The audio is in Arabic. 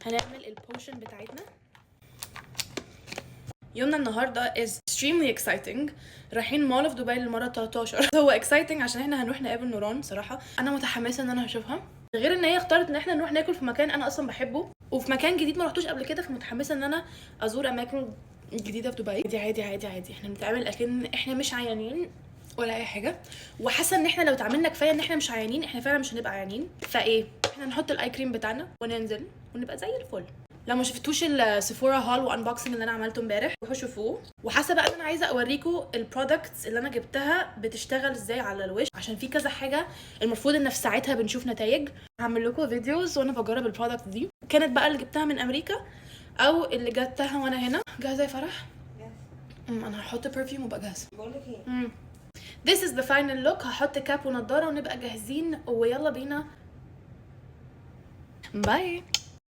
هنعمل البوشن بتاعتنا. يومنا النهارده is extremely exciting. رايحين مول في دبي للمره 13. هو exciting عشان احنا هنروح نقابل نوران. صراحه انا متحمسه ان انا هشوفها، غير ان هي اختارت ان احنا نروح ناكل في مكان انا اصلا بحبه وفي مكان جديد ما رحتوش قبل كده، فمتحمسه ان انا ازور اماكن جديده في دبي. دي عادي عادي عادي، احنا بنتعامل اكن احنا مش عيانين ولا اي حاجه، وحاسه ان احنا لو اتعاملنا كفايه ان احنا مش عيانين احنا فعلا مش هنبقى عيانين. فايه، احنا نحط الاي كريم بتاعنا وننزل ونبقى زي الفل. لو ما شفتوش السيفورا هول وانبوكسنج اللي انا عملته امبارح روحوا شوفوه. وحاسه بقى ان انا عايزه اوريكم البرودكتس اللي انا جبتها بتشتغل ازاي على الوش، عشان في كذا حاجه المفروض ان في ساعتها بنشوف نتائج. هعمل لكم فيديوز وانا بجرب البرودكت دي، كانت بقى اللي جبتها من امريكا او اللي جبتها وانا هنا. جاهزه يا فرح؟ انا هحط برفيوم وبقى جاهزه. بقول لك ايه، This is the final look. هحط كاب ونضاره ونبقى جاهزين ويلا بينا. باي.